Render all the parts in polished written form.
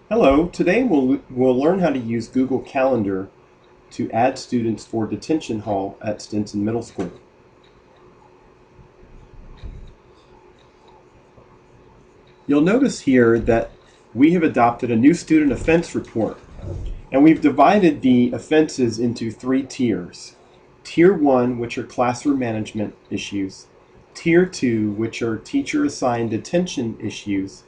Hello, today we'll learn how to use Google Calendar to add students for Detention Hall at Stinson Middle School. You'll notice here that we have adopted a new student offense report, and we've divided the offenses into three tiers. Tier 1, which are classroom management issues, Tier 2, which are teacher-assigned detention issues,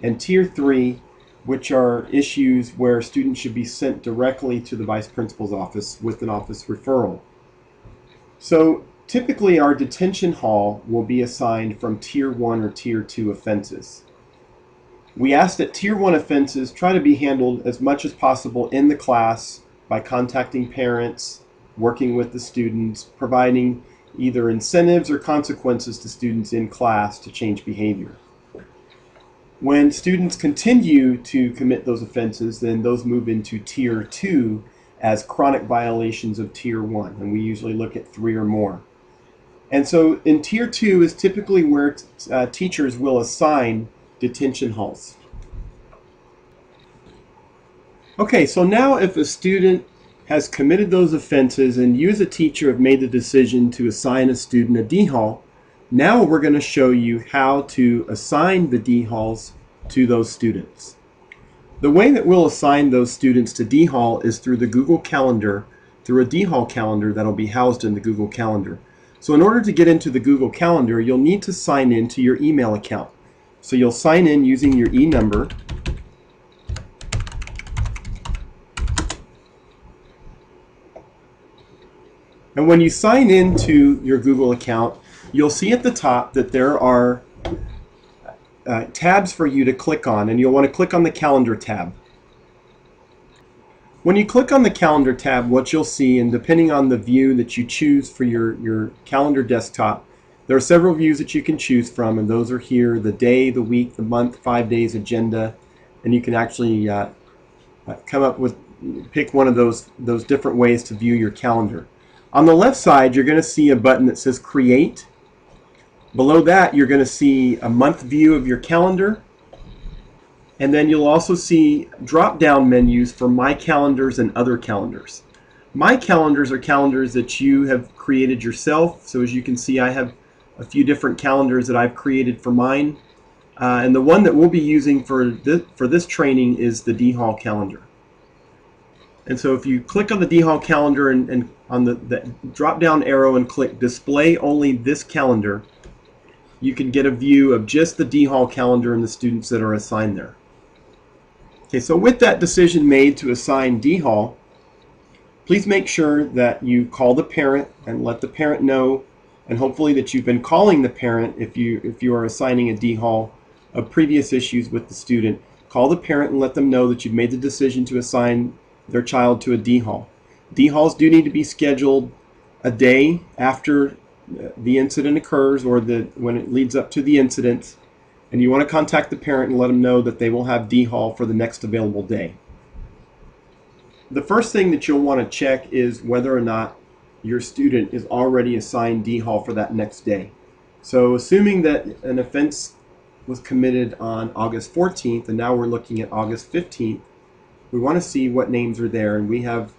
and Tier 3, which are issues where students should be sent directly to the vice principal's office with an office referral. So typically our detention hall will be assigned from Tier 1 or Tier 2 offenses. We ask that Tier 1 offenses try to be handled as much as possible in the class by contacting parents, working with the students, providing either incentives or consequences to students in class to change behavior. When students continue to commit those offenses, then those move into Tier 2 as chronic violations of Tier 1, and we usually look at 3 or more. And so in Tier 2 is typically where teachers will assign detention halls. Okay, so now if a student has committed those offenses and you as a teacher have made the decision to assign a student a D hall, now we're going to show you how to assign the D halls to those students. The way that we'll assign those students to D hall is through the Google Calendar, through a D hall calendar that'll be housed in the Google Calendar. So in order to get into the Google Calendar, you'll need to sign in to your email account. So you'll sign in using your e-number. And when you sign into your Google account, you'll see at the top that there are tabs for you to click on, and you'll want to click on the Calendar tab. When you click on the Calendar tab, what you'll see, and depending on the view that you choose for your Calendar desktop, there are several views that you can choose from, and those are here: the day, the week, the month, 5 days, agenda, and you can actually pick one of those different ways to view your calendar. On the left side, you're going to see a button that says Create. Below that, you're going to see a month view of your calendar. And then you'll also see drop-down menus for My Calendars and Other Calendars. My Calendars are calendars that you have created yourself. So as you can see, I have a few different calendars that I've created for mine. And the one that we'll be using for this training is the D Hall calendar. And so if you click on the D Hall calendar and on the drop-down arrow and click Display Only This Calendar, you can get a view of just the D Hall calendar and the students that are assigned there. Okay, so with that decision made to assign D Hall, please make sure that you call the parent and let the parent know, and hopefully that you've been calling the parent if you are assigning a D Hall of previous issues with the student. Call the parent and let them know that you've made the decision to assign their child to a D Hall. D Halls do need to be scheduled a day after the incident occurs, or when it leads up to the incident, and you want to contact the parent and let them know that they will have D Hall for the next available day. The first thing that you'll want to check is whether or not your student is already assigned D Hall for that next day. So assuming that an offense was committed on August 14th and now we're looking at August 15th, we want to see what names are there, and we have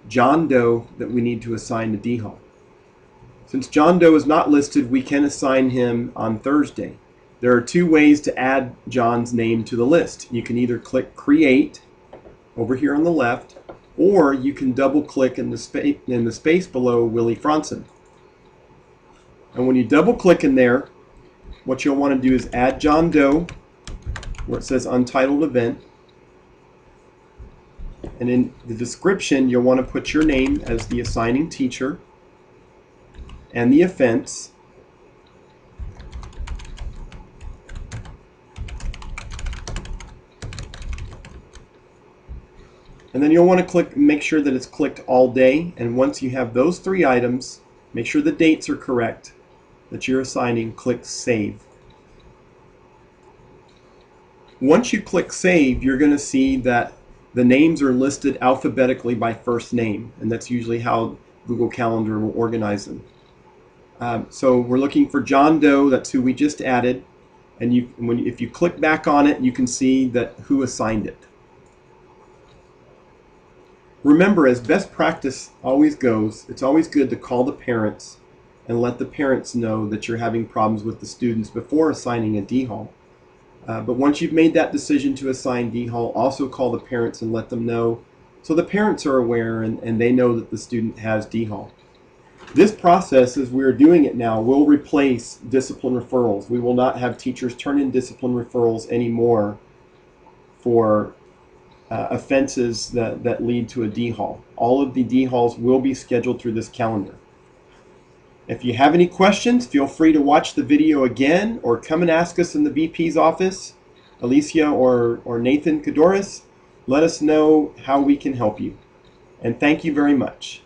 John Doe that we need to assign to D Hall. Since John Doe is not listed, we can assign him on Thursday. There are two ways to add John's name to the list. You can either click Create over here on the left, or you can double click in the space below Willie Franson. And when you double click in there, what you'll want to do is add John Doe where it says Untitled Event. And in the description, you'll want to put your name as the assigning teacher and the offense. And then you'll want to make sure that it's clicked all day. And once you have those three items, make sure the dates are correct that you're assigning, click Save. Once you click Save, you're going to see that the names are listed alphabetically by first name, and that's usually how Google Calendar will organize them. So we're looking for John Doe, that's who we just added, and if you click back on it, you can see that who assigned it. Remember, as best practice always goes, it's always good to call the parents and let the parents know that you're having problems with the students before assigning a D-Hall. But once you've made that decision to assign D-Hall, also call the parents and let them know, so the parents are aware and they know that the student has D-Hall. This process, as we're doing it now, will replace discipline referrals. We will not have teachers turn in discipline referrals anymore for offenses that lead to a D-Hall. All of the D-Halls will be scheduled through this calendar. If you have any questions, feel free to watch the video again or come and ask us in the VP's office, Alicia or Nathan Kadoris. Let us know how we can help you. And thank you very much.